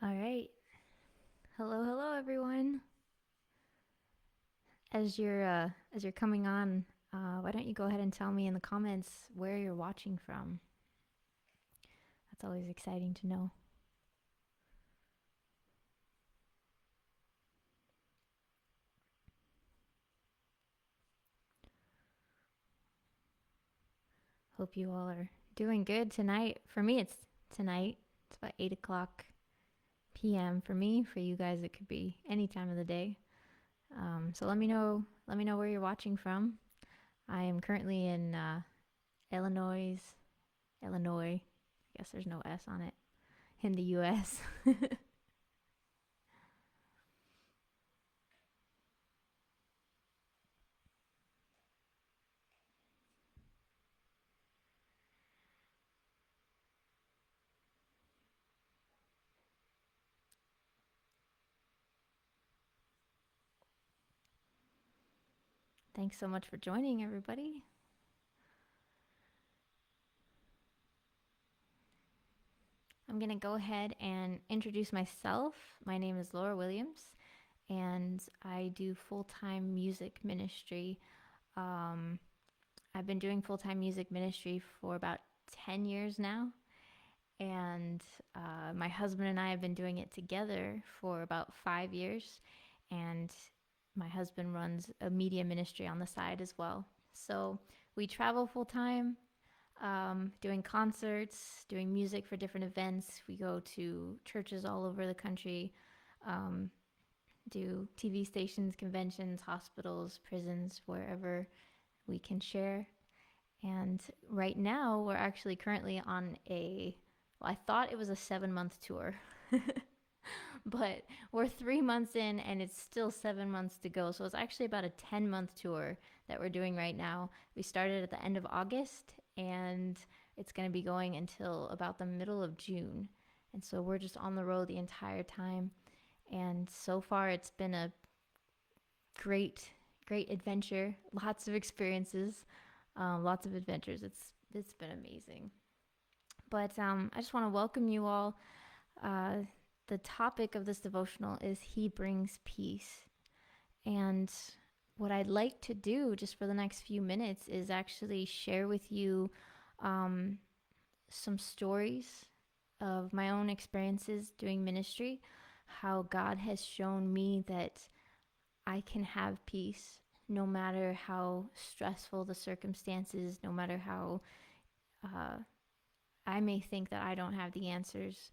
All right. Hello, hello everyone. As you're coming on, why don't you go ahead and tell me in the comments where you're watching from? That's always exciting to know. Hope you all are doing good tonight. For me, it's tonight. It's about 8 o'clock p.m. for me. For you guys, it could be any time of the day. So let me know. Let me know where you're watching from. I am currently in Illinois. Illinois. I guess there's no S on it. In the U.S. Thanks so much for joining, everybody. I'm going to go ahead and introduce myself. My name is Laura Williams, and I do full time music ministry. Um, I've been doing full time music ministry for about 10 years now, and my husband and I have been doing it together for about 5 years. And my husband runs a media ministry on the side as well. So we travel full time, doing concerts, doing music for different events. We go to churches all over the country, um, do TV stations, conventions, hospitals, prisons, wherever we can share. And right now, we're actually currently on well, I thought it was a 7 month tour, but we're 3 months in and it's still 7 months to go. So it's actually about a 10-month tour that we're doing right now. We started at the end of August and it's going to be going until about the middle of June. And so we're just on the road the entire time. And so far, it's been a great, great adventure. Lots of experiences, lots of adventures. It's been amazing. But I just want to welcome you all. Uh, the topic of this devotional is He brings peace. And what I'd like to do just for the next few minutes is actually share with you um, some stories of my own experiences doing ministry, how God has shown me that I can have peace no matter how stressful the circumstances, no matter how uh, I may think that I don't have the answers.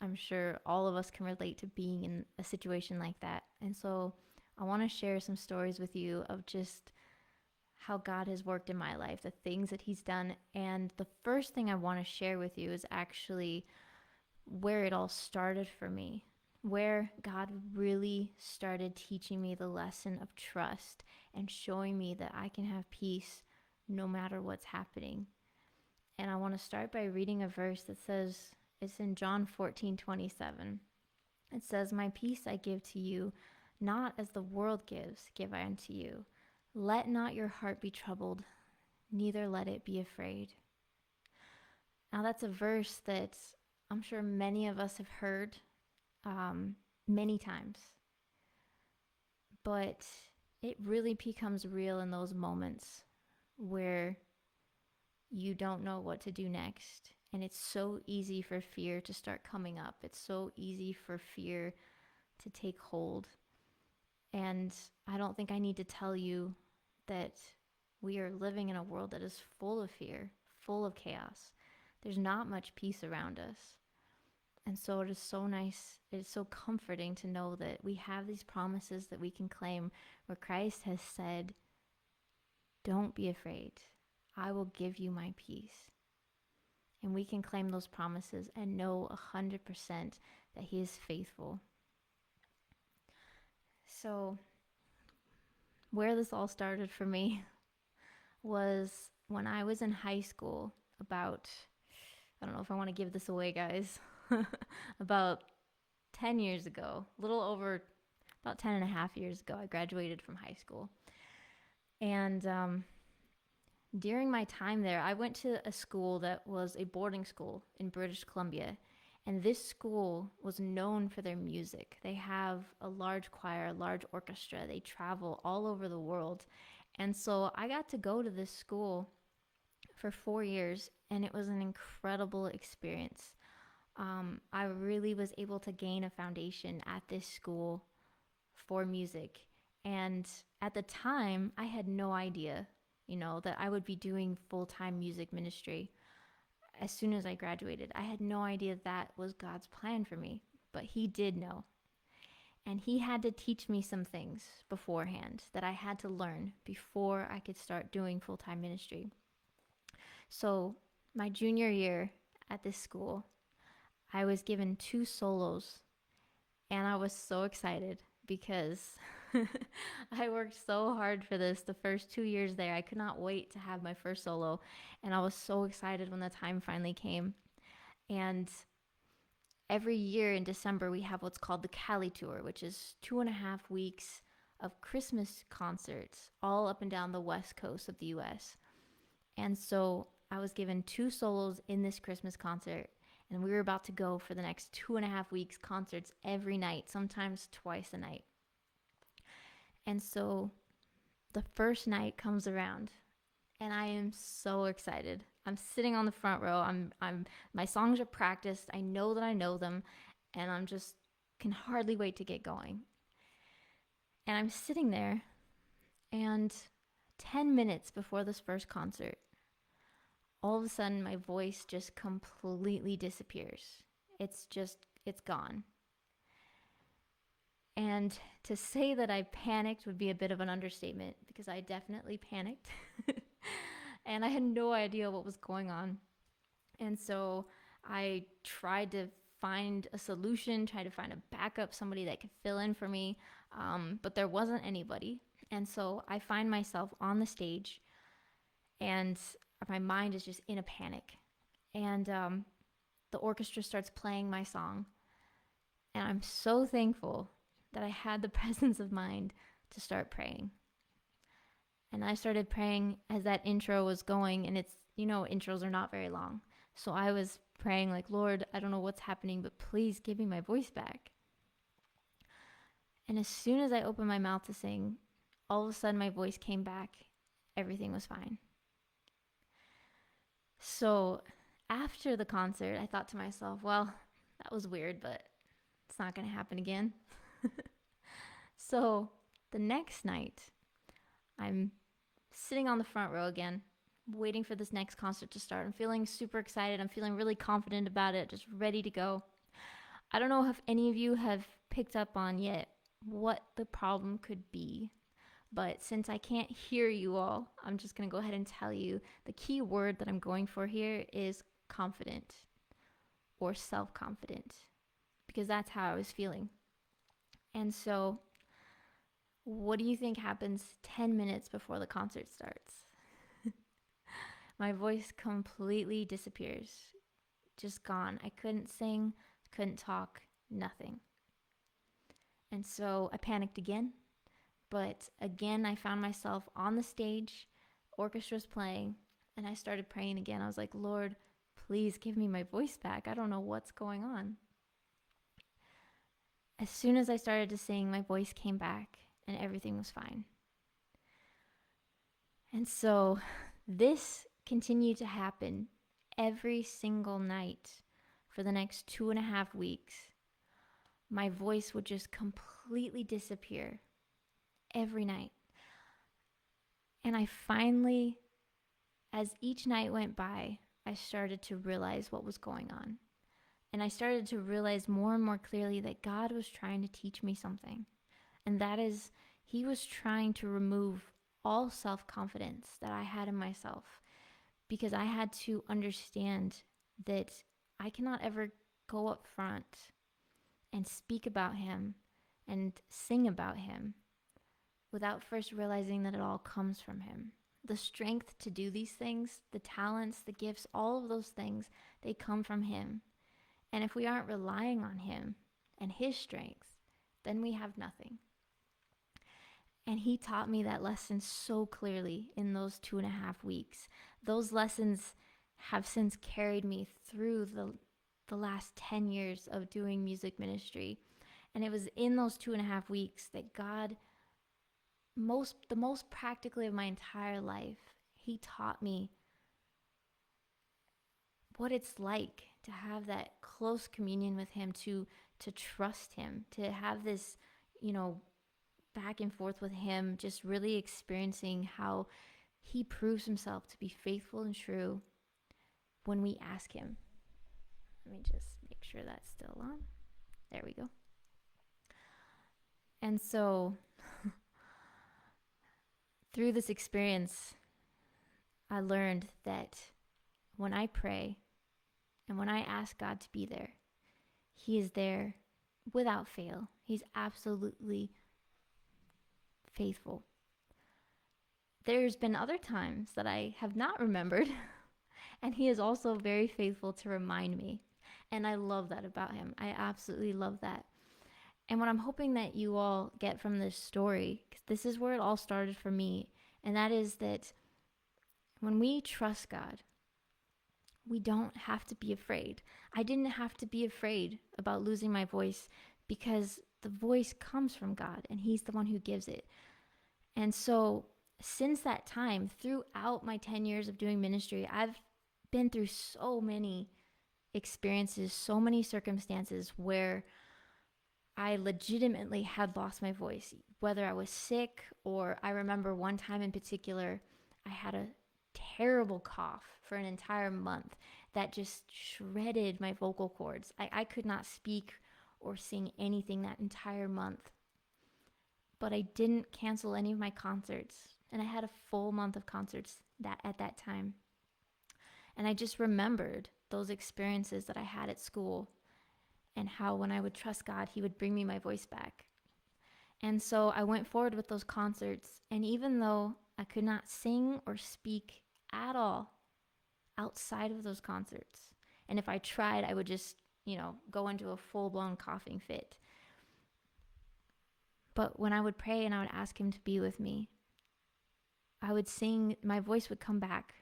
I'm sure all of us can relate to being in a situation like that. And so I want to share some stories with you of just how God has worked in my life, the things that He's done. And the first thing I want to share with you is actually where it all started for me, where God really started teaching me the lesson of trust and showing me that I can have peace no matter what's happening. And I want to start by reading a verse that says, it's in John 14:27. It says, "My peace I give to you, not as the world gives, give I unto you. Let not your heart be troubled, neither let it be afraid." Now, that's a verse that I'm sure many of us have heard many times, but it really becomes real in those moments where you don't know what to do next. And it's so easy for fear to start coming up. It's so easy for fear to take hold. And I don't think I need to tell you that we are living in a world that is full of fear, full of chaos. There's not much peace around us. And so it is so nice, it is so comforting to know that we have these promises that we can claim where Christ has said, "Don't be afraid. I will give you my peace." And we can claim those promises and know 100% that He is faithful. So, where this all started for me was when I was in high school, about, I don't know if I want to give this away, guys, about 10 years ago, a little over about 10 and a half years ago, I graduated from high school. And during my time there, I went to a school that was a boarding school in British Columbia. And this school was known for their music. They have a large choir, a large orchestra. They travel all over the world. And so I got to go to this school for 4 years, and it was an incredible experience. I really was able to gain a foundation at this school for music. And at the time, I had no idea, that I would be doing full time music ministry as soon as I graduated. I had no idea that was God's plan for me, but He did know. And He had to teach me some things beforehand that I had to learn before I could start doing full time ministry. So, my junior year at this school, I was given 2 solos, and I was so excited because I worked so hard for this the first 2 years there. I could not wait to have my first solo, and I was so excited when the time finally came. And every year in December, we have what's called the Cali Tour, which is 2.5 weeks of Christmas concerts all up and down the west coast of the US. And so I was given 2 solos in this Christmas concert, and we were about to go for the next 2.5 weeks concerts every night, sometimes twice a night. And so the first night comes around, and I am so excited. I'm sitting on the front row. My songs are practiced. I know that I know them, and I'm just can hardly wait to get going. And I'm sitting there, and 10 minutes before this first concert, all of a sudden my voice just completely disappears. It's gone. And to say that I panicked would be a bit of an understatement, because I definitely panicked. And I had no idea what was going on. And so I tried to find a solution, tried to find a backup, somebody that could fill in for me. But there wasn't anybody. And so I find myself on the stage, and my mind is just in a panic. And the orchestra starts playing my song. And I'm so thankful that I had the presence of mind to start praying. And I started praying as that intro was going, and intros are not very long. So I was praying like, Lord, I don't know what's happening, but please give me my voice back. And as soon as I opened my mouth to sing, all of a sudden my voice came back. Everything was fine. So after the concert, I thought to myself, well, that was weird, but it's not going to happen again. So the next night, I'm sitting on the front row again, waiting for this next concert to start. I'm feeling super excited. I'm feeling really confident about it, just ready to go. I don't know if any of you have picked up on yet what the problem could be, but since I can't hear you all, I'm just going to go ahead and tell you the key word that I'm going for here is confident or self-confident, because that's how I was feeling. And so what do you think happens 10 minutes before the concert starts? My voice completely disappears. Just gone. I couldn't sing, couldn't talk, nothing. And so I panicked again. But again, I found myself on the stage, orchestra's playing, and I started praying again. I was like, Lord, please give me my voice back. I don't know what's going on. As soon as I started to sing, my voice came back, and everything was fine. And so this continued to happen every single night for the next 2.5 weeks. My voice would just completely disappear every night. And I finally, as each night went by, I started to realize what was going on. And I started to realize more and more clearly that God was trying to teach me something. And that is, He was trying to remove all self-confidence that I had in myself, because I had to understand that I cannot ever go up front and speak about Him and sing about Him without first realizing that it all comes from Him. The strength to do these things, the talents, the gifts, all of those things, they come from Him. And if we aren't relying on Him and His strength, then we have nothing. And He taught me that lesson so clearly in those 2.5 weeks. Those lessons have since carried me through the last 10 years of doing music ministry. And it was in those 2.5 weeks that God, the most practically of my entire life, he taught me what it's like to have that close communion with him, to trust him, to have this, you know, back and forth with him, just really experiencing how he proves himself to be faithful and true when we ask him. Let me just make sure that's still on. There we go. And so through this experience, I learned that when I pray and when I ask God to be there, he is there without fail. He's absolutely faithful. There's been other times that I have not remembered, and he is also very faithful to remind me. And I love that about him. I absolutely love that. And what I'm hoping that you all get from this story, because this is where it all started for me, and that is that when we trust God, we don't have to be afraid. I didn't have to be afraid about losing my voice because the voice comes from God and he's the one who gives it. And so since that time, throughout my 10 years of doing ministry, I've been through so many experiences, so many circumstances where I legitimately had lost my voice, whether I was sick, or I remember one time in particular, I had a terrible cough for an entire month that just shredded my vocal cords. I could not speak or sing anything that entire month. But I didn't cancel any of my concerts, and I had a full month of concerts at that time. And I just remembered those experiences that I had at school and how when I would trust God, he would bring me my voice back. And so I went forward with those concerts, and even though I could not sing or speak at all outside of those concerts, and if I tried, I would just, go into a full-blown coughing fit. But when I would pray and I would ask him to be with me, I would sing, my voice would come back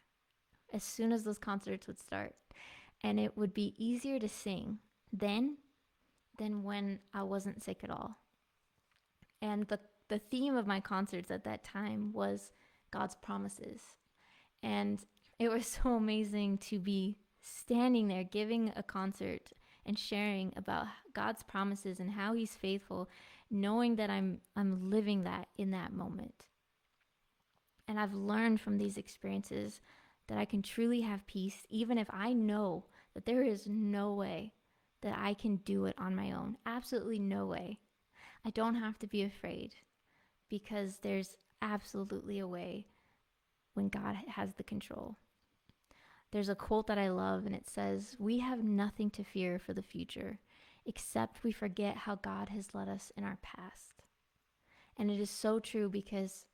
as soon as those concerts would start. And it would be easier to sing then than when I wasn't sick at all. And the theme of my concerts at that time was God's promises. And it was so amazing to be standing there giving a concert and sharing about God's promises and how he's faithful, knowing that I'm living that in that moment. And I've learned from these experiences that I can truly have peace, even if I know that there is no way that I can do it on my own. Absolutely no way. I don't have to be afraid, because there's absolutely a way when God has the control. There's a quote that I love, and it says, "We have nothing to fear for the future, except we forget how God has led us in our past." And it is so true, because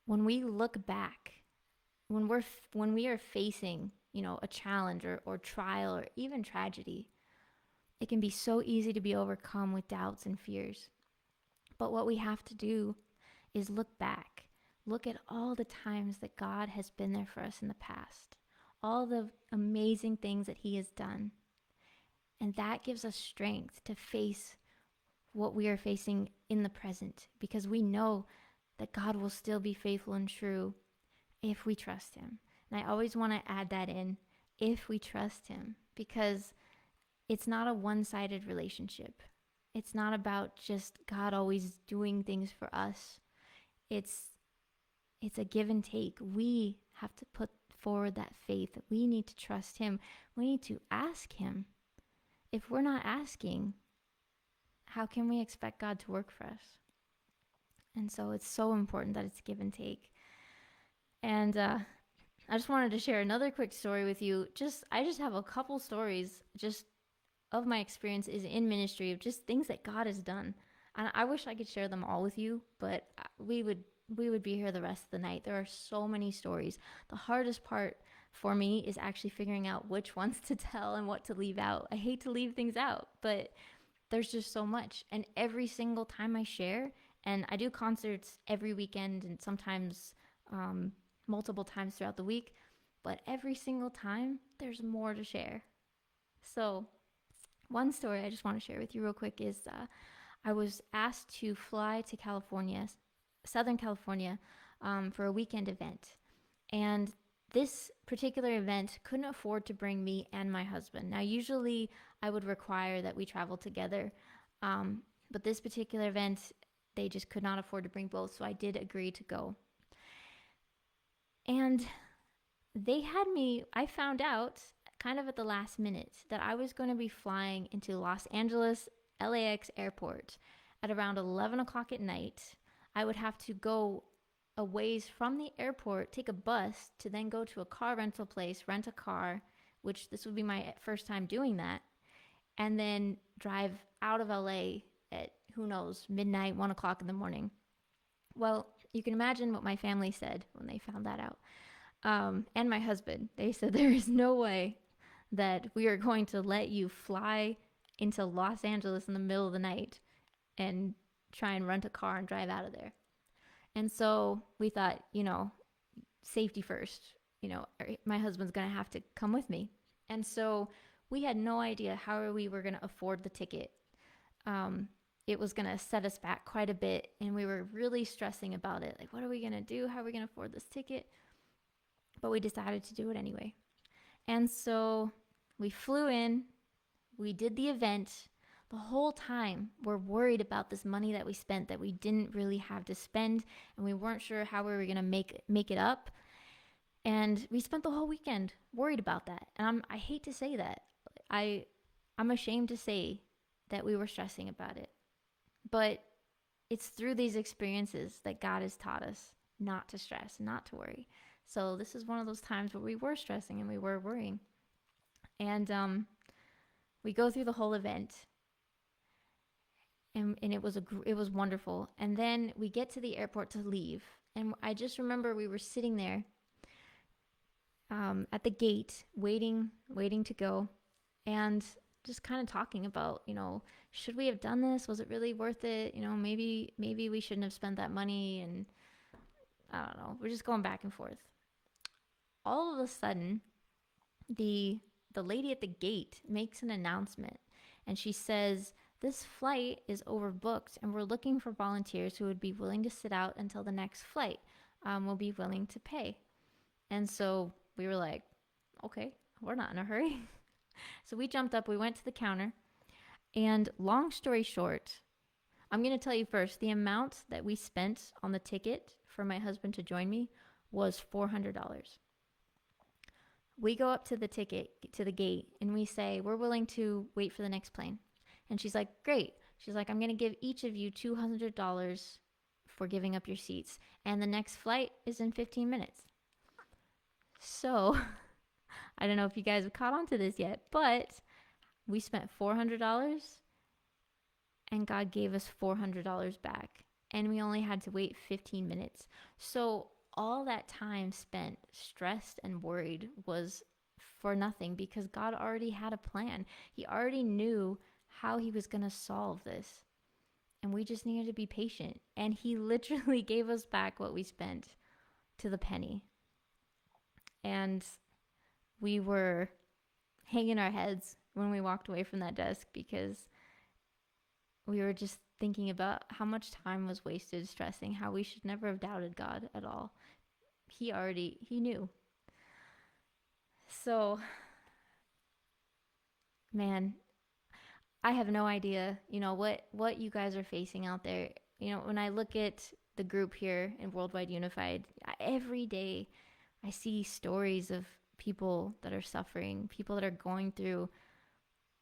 when we look back, when we are facing, a challenge or trial or even tragedy, it can be so easy to be overcome with doubts and fears. But what we have to do is look back. Look at all the times that God has been there for us in the past, all the amazing things that he has done. And that gives us strength to face what we are facing in the present, because we know that God will still be faithful and true if we trust him. And I always want to add that in, if we trust him, because it's not a one-sided relationship. It's not about just God always doing things for us. It's a give and take. We have to put forward that faith. We need to trust him. We need to ask him. If we're not asking, how can we expect God to work for us? And so it's so important that it's give and take. And I just wanted to share another quick story with you. I just have a couple stories just of my experiences in ministry, of just things that God has done. And I wish I could share them all with you, but we would be here the rest of the night. There are so many stories. The hardest part for me is actually figuring out which ones to tell and what to leave out. I hate to leave things out, but there's just so much. And every single time I share, and I do concerts every weekend and sometimes multiple times throughout the week, but every single time there's more to share. So One story I just want to share with you real quick is I was asked to fly to California, Southern California, for a weekend event. And this particular event couldn't afford to bring me and my husband. Now, usually I would require that we travel together. But this particular event, they just could not afford to bring both. So I did agree to go. And I found out kind of at the last minute that I was going to be flying into Los Angeles LAX airport at around 11 o'clock at night. I would have to go a ways from the airport, take a bus to then go to a car rental place, rent a car, which this would be my first time doing that, and then drive out of LA at, who knows, midnight, 1 o'clock in the morning. Well, you can imagine what my family said when they found that out. And my husband, they said there is no way that we are going to let you fly into Los Angeles in the middle of the night and try and rent a car and drive out of there. And so we thought, safety first. My husband's going to have to come with me. And so we had no idea how we were going to afford the ticket. It was going to set us back quite a bit. And we were really stressing about it. Like, what are we going to do? How are we going to afford this ticket? But we decided to do it anyway. And so we flew in, we did the event. The whole time we're worried about this money that we spent that we didn't really have to spend, and we weren't sure how we were going to make it up. And we spent the whole weekend worried about that. And I hate to say that. I'm ashamed to say that we were stressing about it. But it's through these experiences that God has taught us not to stress, not to worry. So this is one of those times where we were stressing and we were worrying. And we go through the whole event. And it was wonderful. And then we get to the airport to leave. And I just remember we were sitting there at the gate, waiting to go, and just kind of talking about, should we have done this? Was it really worth it? Maybe we shouldn't have spent that money. And I don't know. We're just going back and forth. All of a sudden, the lady at the gate makes an announcement, and she says, "This flight is overbooked, and we're looking for volunteers who would be willing to sit out until the next flight. Will be willing to pay." And so we were like, okay, we're not in a hurry. So we jumped up, we went to the counter, and long story short, I'm going to tell you first, the amount that we spent on the ticket for my husband to join me was $400. We go up to the gate, and we say, we're willing to wait for the next plane. And she's like, great. She's like, I'm going to give each of you $200 for giving up your seats. And the next flight is in 15 minutes. So, I don't know if you guys have caught on to this yet, but we spent $400 and God gave us $400 back. And we only had to wait 15 minutes. So, all that time spent stressed and worried was for nothing because God already had a plan. He already knew how he was going to solve this. And we just needed to be patient. And he literally gave us back what we spent to the penny. And we were hanging our heads when we walked away from that desk because we were just thinking about how much time was wasted stressing, how we should never have doubted God at all. He knew. So, man, I have no idea, what you guys are facing out there. When I look at the group here in Worldwide Unified, every day I see stories of people that are suffering, people that are going through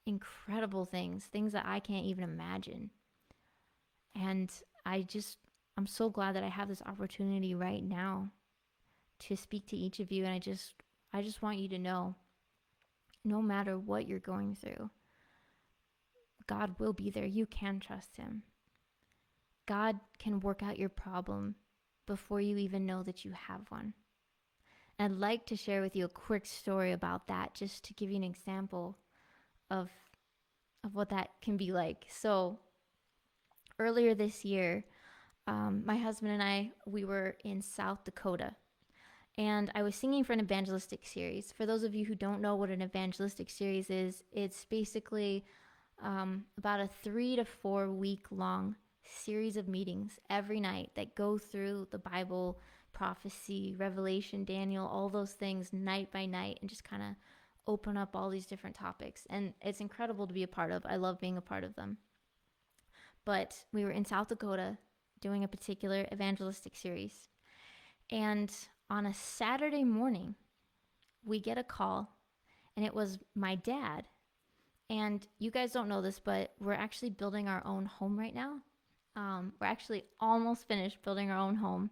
incredible things that I can't even imagine. And I'm so glad that I have this opportunity right now to speak to each of you. And I just want you to know, no matter what you're going through, God will be there. You can trust him. God can work out your problem before you even know that you have one. And I'd like to share with you a quick story about that, just to give you an example of what that can be like. So earlier this year, my husband and I, we were in South Dakota. And I was singing for an evangelistic series. For those of you who don't know what an evangelistic series is, it's basically about a 3 to 4 week long series of meetings every night that go through the Bible, prophecy, Revelation, Daniel, all those things night by night, and just kind of open up all these different topics. And it's incredible to be a part of. I love being a part of them. But we were in South Dakota doing a particular evangelistic series. And on a Saturday morning, we get a call, and it was my dad. And you guys don't know this, but we're actually building our own home right now. We're actually almost finished building our own home,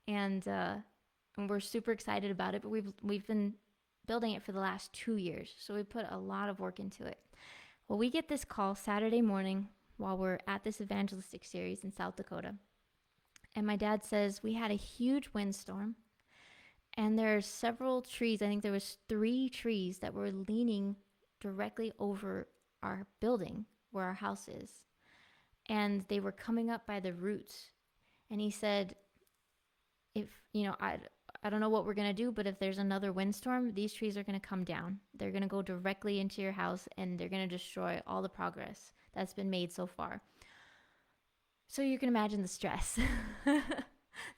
and we're super excited about it. But we've been building it for the last 2 years, so we put a lot of work into it. Well, we get this call Saturday morning while we're at this evangelistic series in South Dakota, and my dad says we had a huge windstorm, and there are several trees. I think there was 3 trees that were leaning directly over our building where our house is, and they were coming up by the roots. And he said, if I don't know what we're going to do, but if there's another windstorm, these trees are going to come down. They're going to go directly into your house, and they're going to destroy all the progress that's been made so far. So you can imagine the stress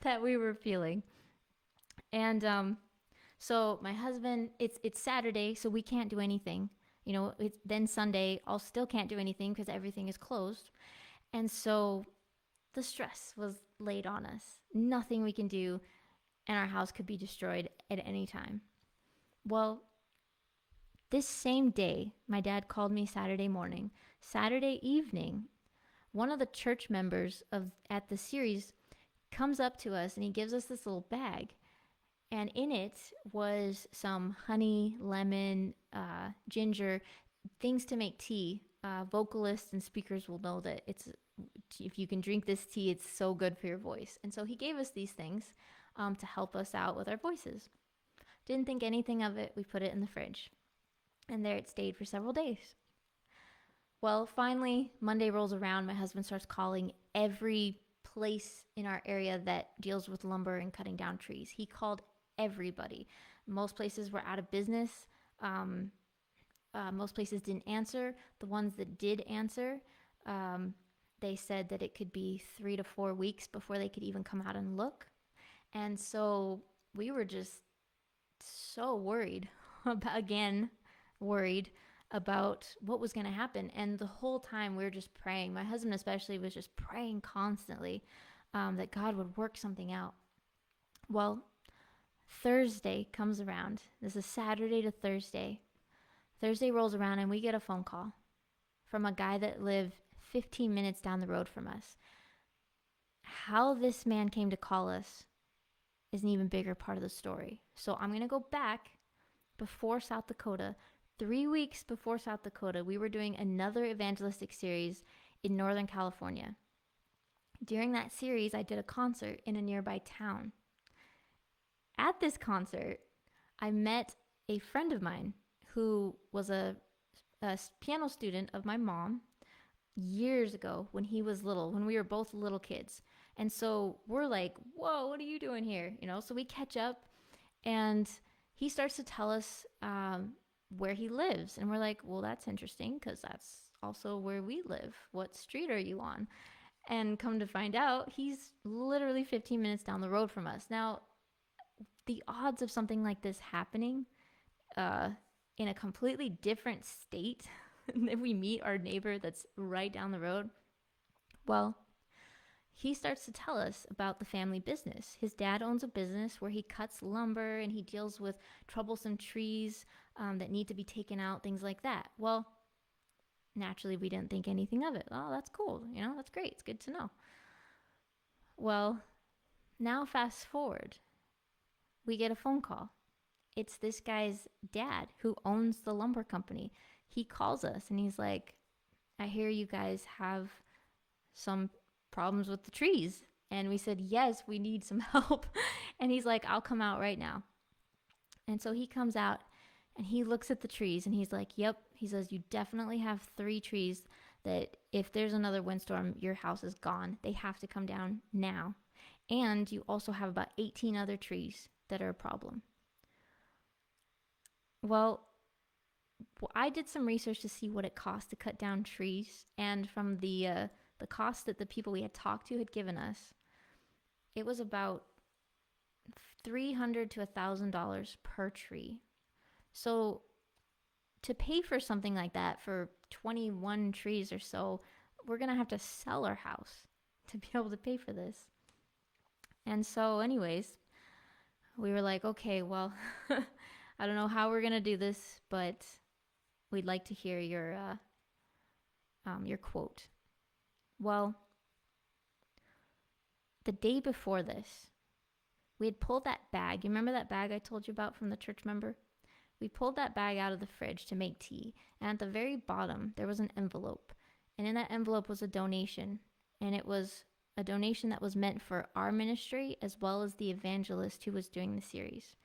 that we were feeling. And so my husband, it's Saturday, so we can't do anything. Then Sunday, I'll still can't do anything because everything is closed. And so the stress was laid on us. Nothing we can do, and our house could be destroyed at any time. Well, this same day, my dad called me Saturday morning. Saturday evening, one of the church members at the series comes up to us, and he gives us this little bag. And in it was some honey, lemon, ginger, things to make tea. Vocalists and speakers will know that if you can drink this tea, it's so good for your voice. And so he gave us these things to help us out with our voices. Didn't think anything of it. We put it in the fridge. And there it stayed for several days. Well, finally, Monday rolls around. My husband starts calling every place in our area that deals with lumber and cutting down trees. He called everybody. Most places were out of business. Most places didn't answer. The ones that did answer, they said that it could be 3 to 4 weeks before they could even come out and look. And so we were just so worried about what was going to happen. And the whole time we were just praying. My husband especially was just praying constantly that God would work something out. Well, Thursday comes around. This is Saturday to Thursday. Thursday rolls around, and we get a phone call from a guy that lived 15 minutes down the road from us. How this man came to call us is an even bigger part of the story. So I'm going to go back before South Dakota. 3 weeks before South Dakota, we were doing another evangelistic series in Northern California. During that series, I did a concert in a nearby town. At this concert, I met a friend of mine who was a piano student of my mom years ago when he was little, when we were both little kids. And so we're like, whoa, what are you doing here? So we catch up, and he starts to tell us where he lives. And we're like, well, that's interesting because that's also where we live. What street are you on? And come to find out, he's literally 15 minutes down the road from us. Now, the odds of something like this happening in a completely different state that we meet our neighbor that's right down the road. Well, he starts to tell us about the family business. His dad owns a business where he cuts lumber and he deals with troublesome trees that need to be taken out, things like that. Well, naturally, we didn't think anything of it. Oh, that's cool. That's great. It's good to know. Well, now fast forward. We get a phone call. It's this guy's dad who owns the lumber company. He calls us and he's like, I hear you guys have some problems with the trees. And we said, yes, we need some help. And he's like, I'll come out right now. And so he comes out and he looks at the trees and he's like, yep. He says, you definitely have 3 trees that if there's another windstorm, your house is gone. They have to come down now. And you also have about 18 other trees that are a problem. Well, I did some research to see what it cost to cut down trees, and from the cost that the people we had talked to had given us, it was about $300 to $1,000 per tree. So to pay for something like that for 21 trees or so, we're gonna have to sell our house to be able to pay for this. And so, anyways, we were like, okay, well, I don't know how we're gonna do this, but we'd like to hear your quote. Well, the day before this, we had pulled that bag. You remember that bag I told you about from the church member? We pulled that bag out of the fridge to make tea, and at the very bottom, there was an envelope. And in that envelope was a donation, and it was a donation that was meant for our ministry as well as the evangelist who was doing the series.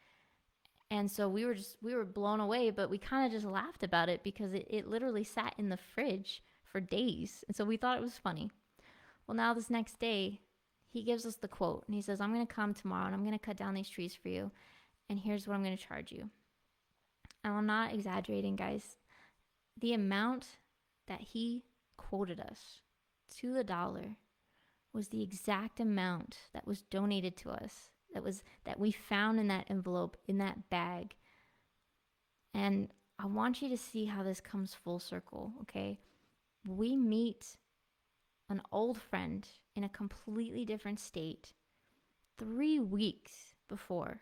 And so we were blown away, but we kind of just laughed about it because it literally sat in the fridge for days. And so we thought it was funny. Well, now this next day, he gives us the quote, and he says, I'm going to come tomorrow, and I'm going to cut down these trees for you, and here's what I'm going to charge you. And I'm not exaggerating, guys. The amount that he quoted us to the dollar was the exact amount that was donated to us, that we found in that envelope, in that bag. And I want you to see how this comes full circle, okay? We meet an old friend in a completely different state 3 weeks before,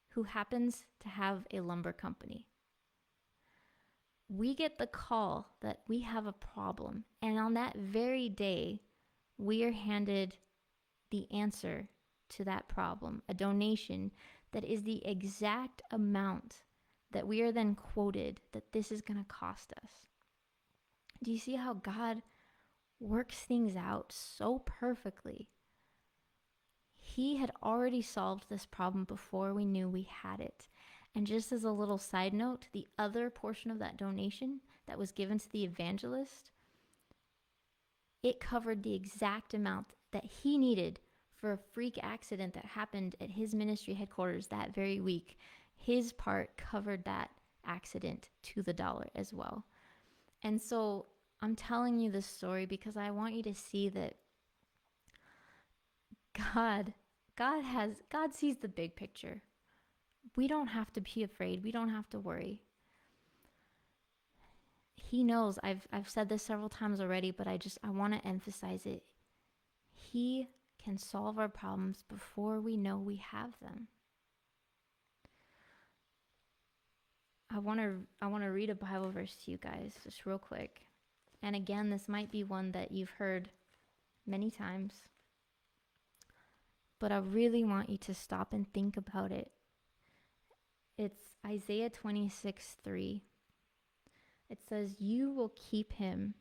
who happens to have a lumber company. We get the call that we have a problem, and on that very day, we are handed the answer to that problem, a donation that is the exact amount that we are then quoted that this is going to cost us. Do you see how God works things out so perfectly? He had already solved this problem before we knew we had it. And just as a little side note, the other portion of that donation that was given to the evangelist, it covered the exact amount that he needed for a freak accident that happened at his ministry headquarters that very week. His part covered that accident to the dollar as well. And so I'm telling you this story because I want you to see that God sees the big picture. We don't have to be afraid. We don't have to worry. He knows. I've said this several times already, but I want to emphasize it. He can solve our problems before we know we have them. I want to read a Bible verse to you guys just real quick. And again, this might be one that you've heard many times, but I really want you to stop and think about it. It's Isaiah 26:3. It says, "You will keep him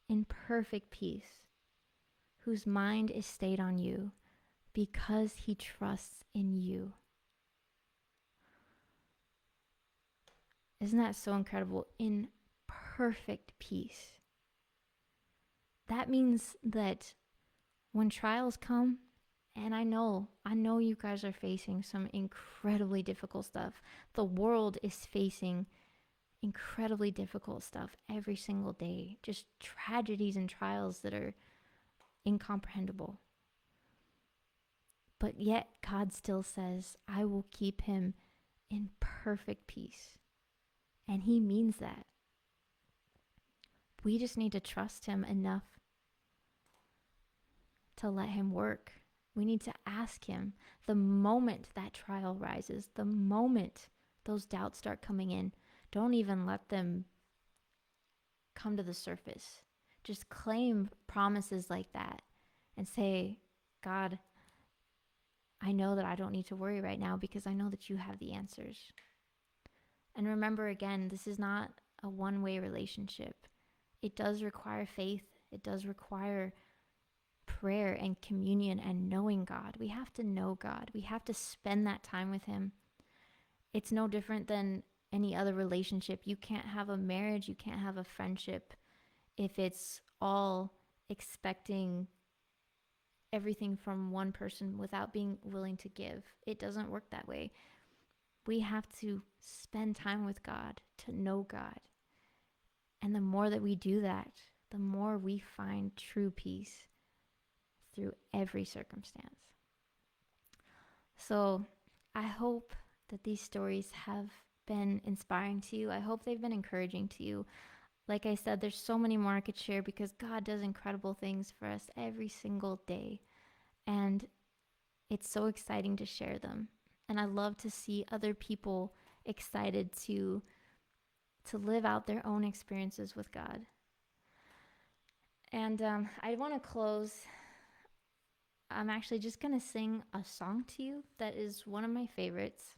in perfect peace, whose mind is stayed on you, because he trusts in you." Isn't that so incredible? In perfect peace. That means that when trials come, and I know you guys are facing some incredibly difficult stuff. The world is facing incredibly difficult stuff every single day. Just tragedies and trials that are incomprehensible. But yet God still says, I will keep him in perfect peace. And he means that. We just need to trust him enough to let him work. We need to ask him the moment that trial rises, the moment those doubts start coming in. Don't even let them come to the surface. Just claim promises like that and say, God, I know that I don't need to worry right now because I know that you have the answers. And remember, again, this is not a one-way relationship. It does require faith. It does require prayer and communion and knowing God. We have to know God. We have to spend that time with him. It's no different than any other relationship. You can't have a marriage, you can't have a friendship if it's all expecting everything from one person without being willing to give. It doesn't work that way. We have to spend time with God to know God. And the more that we do that, the more we find true peace through every circumstance. So I hope that these stories have been inspiring to you. I hope they've been encouraging to you. Like I said, there's so many more I could share because God does incredible things for us every single day. And it's so exciting to share them. And I love to see other people excited to live out their own experiences with God. And I want to close. I'm actually just going to sing a song to you that is one of my favorites.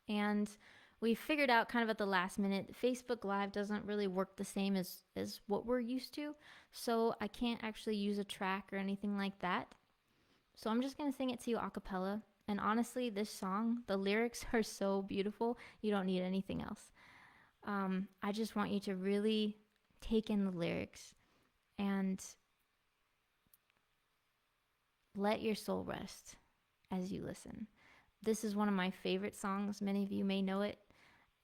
And we figured out kind of at the last minute, Facebook Live doesn't really work the same as what we're used to. So I can't actually use a track or anything like that. So I'm just going to sing it to you a cappella. And honestly, this song, the lyrics are so beautiful, you don't need anything else. I just want you to really take in the lyrics and let your soul rest as you listen. This is one of my favorite songs. Many of you may know it.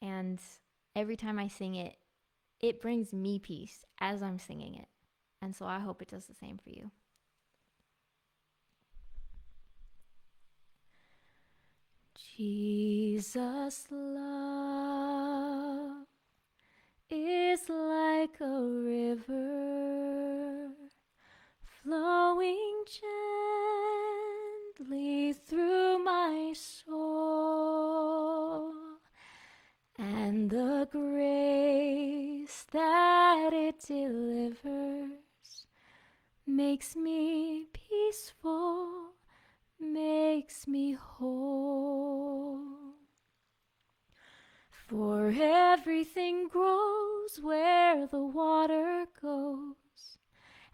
And every time I sing it, it brings me peace as I'm singing it. And so I hope it does the same for you. Jesus' love is like a river flowing gently through my soul, and the grace that it delivers makes me peaceful, makes me whole. For everything grows where the water goes,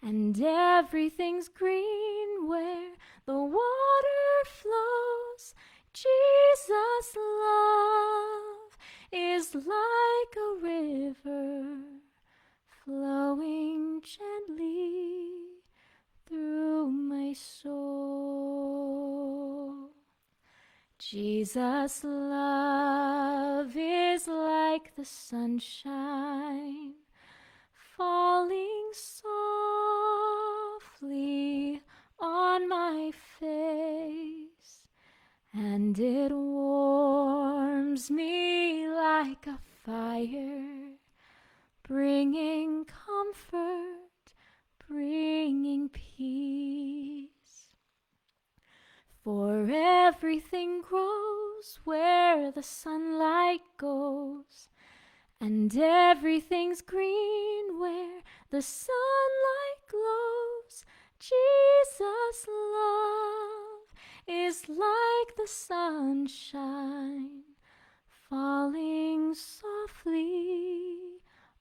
and everything's green where the water flows. Jesus' love is like a river flowing gently through my soul. Jesus' love is like the sunshine falling softly on my face, and it warms me like a fire, bringing comfort, bringing peace. For everything grows where the sunlight goes, and everything's green where the sunlight glows. Jesus' love is like the sunshine falling softly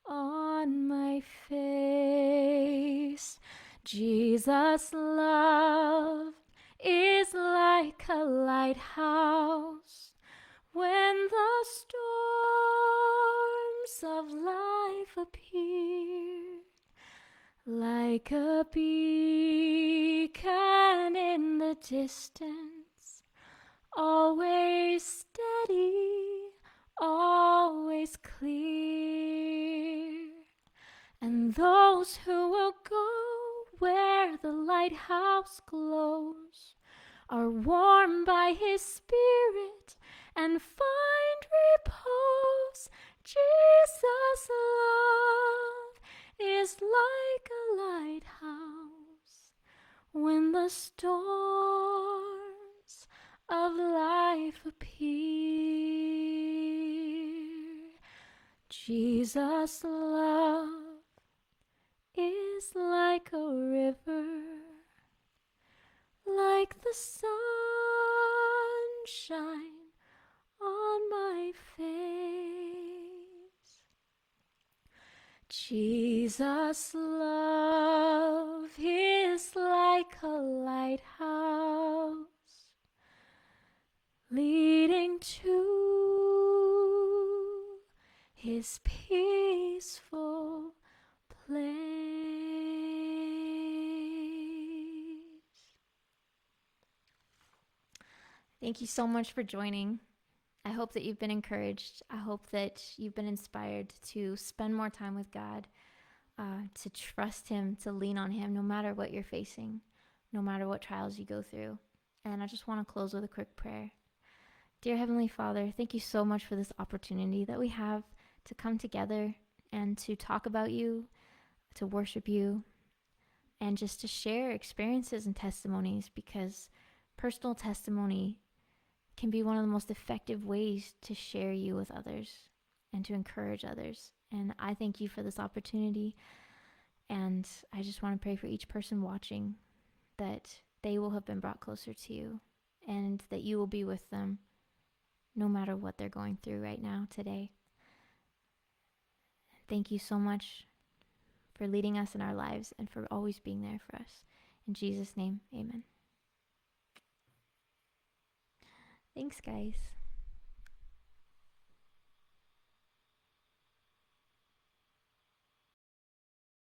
on my face. Jesus' love is like a lighthouse when the storms of life appear, like a beacon in the distance, always steady, always clear. And those who will go where the lighthouse glows are warmed by his spirit and find repose. Jesus' love is like a lighthouse when the storms of life appear. Jesus' love is like a river, like the sunshine on my face. Jesus' love is like a lighthouse leading to his peaceful place. Thank you so much for joining. I I hope that you've been encouraged. I hope that you've been inspired to spend more time with God, to trust Him, to lean on Him, no matter what you're facing, no matter what trials you go through. And I just want to close with a quick prayer. Dear Heavenly Father, thank you so much for this opportunity that we have to come together and to talk about you, to worship you, and just to share experiences and testimonies, because personal testimony can be one of the most effective ways to share you with others and to encourage others. And I thank you for this opportunity. And I just want to pray for each person watching that they will have been brought closer to you and that you will be with them no matter what they're going through right now today. Thank you so much for leading us in our lives and for always being there for us. In Jesus' name, amen. Thanks, guys.